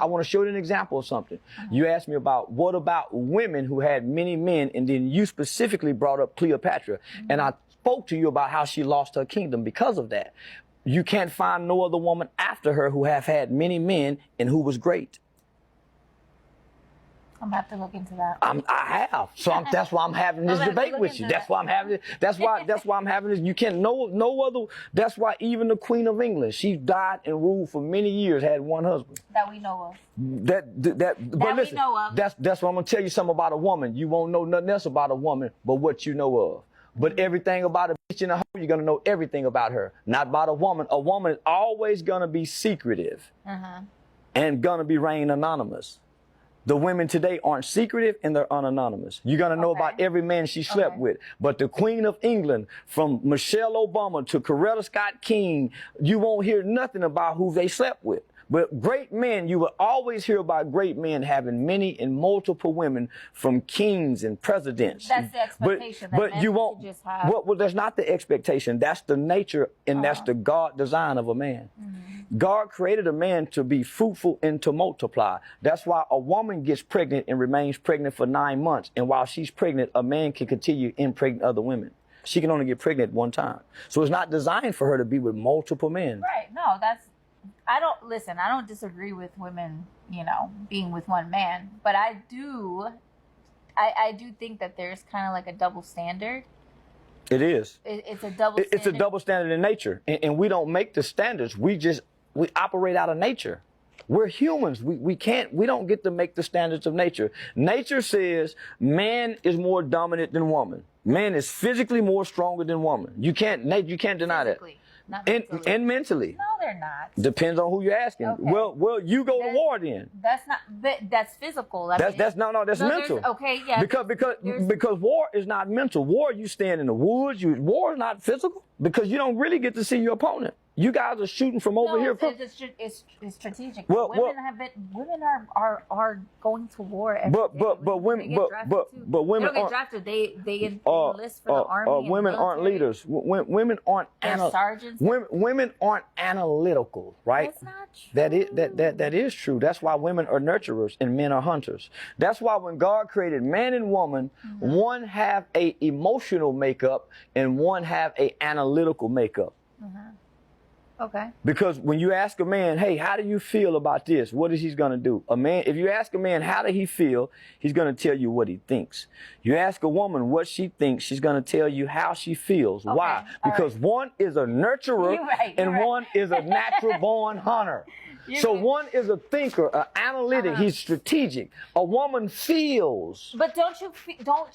I want to show you an example of something. You asked me about what about women who had many men, and then you specifically brought up Cleopatra, and I spoke to you about how she lost her kingdom because of that. You can't find no other woman after her who have had many men and who was great. I'm gonna have to look into that. I have. So that's why I'm having this debate with you. That's why I'm having it. That's why I'm having this. You can't no other. That's why even the Queen of England, she died and ruled for many years, had one husband. That we know of. But listen, we know of. that's what I'm gonna tell you something about a woman. You won't know nothing else about a woman but what you know of. But everything about a bitch in a hoe, you're gonna know everything about her. Not about a woman. A woman is always gonna be secretive and gonna be reign anonymous. The women today aren't secretive and they're unanonymous. You're going to know about every man she slept with. But the Queen of England, from Michelle Obama to Coretta Scott King, you won't hear nothing about who they slept with. But great men, you will always hear about great men having many and multiple women, from kings and presidents. That's the expectation. But you won't. Just have... Well, that's not the expectation. That's the nature, and that's the God design of a man. God created a man to be fruitful and to multiply. That's why a woman gets pregnant and remains pregnant for 9 months. And while she's pregnant, a man can continue impregnating other women. She can only get pregnant one time. So it's not designed for her to be with multiple men. Right. No, that's... I don't disagree with women, being with one man. But I do think that there's kind of like a double standard. It is. It's a double standard. It's a double standard in nature. And we don't make the standards. We operate out of nature. We're humans. We don't get to make the standards of nature. Nature says man is more dominant than woman. Man is physically more stronger than woman. You can't deny Physically, that. not mentally. And mentally. No, they're not. Depends on who you're asking. Okay. Well, you go to war then. That's not. That's physical. That's mental. Okay, yeah. Because war is not mental. War, you stand in the woods. War is not physical because you don't really get to see your opponent. You guys are shooting from over here. It's strategic. Well, women are going to war. But women they don't get drafted. They enlist for the army. Women aren't leaders. Women aren't sergeants. Women aren't analytical, right? That's not true. That is true. That's why women are nurturers and men are hunters. That's why when God created man and woman, one have a emotional makeup and one have a analytical makeup. Okay. Because when you ask a man, hey, how do you feel about this? What is he going to do? If you ask a man, how did he feel? He's going to tell you what he thinks. You ask a woman what she thinks, she's going to tell you how she feels. Okay. Why? Because one is a nurturer and one is a natural born hunter. So one is a thinker, an analytic. He's strategic. A woman feels. But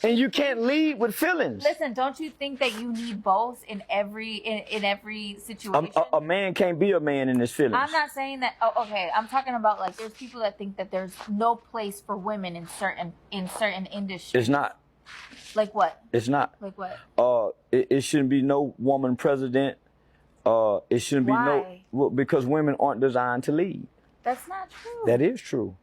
and you can't lead with feelings. Listen, don't you think that you need both in every situation? A man can't be a man in his feelings. I'm not saying that. Oh, okay. I'm talking about like there's people that think that there's no place for women in certain industries. It's not. Like what? It's not. Like what? It shouldn't be no woman president. It shouldn't Why? be because women aren't designed to lead. That's not true. That is true.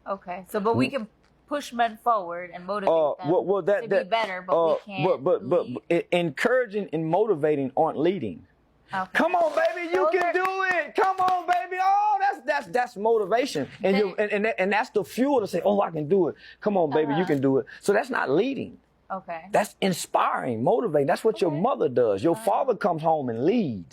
Okay, so but we can push men forward and motivate them to be better, but we can't. But encouraging and motivating aren't leading. Okay. Come on, baby, you can do it. Come on, baby. Oh, that's motivation, and that's the fuel to say, oh, I can do it. Come on, baby, you can do it. So that's not leading. Okay. That's inspiring, motivating. That's what your mother does. Your father comes home and lead.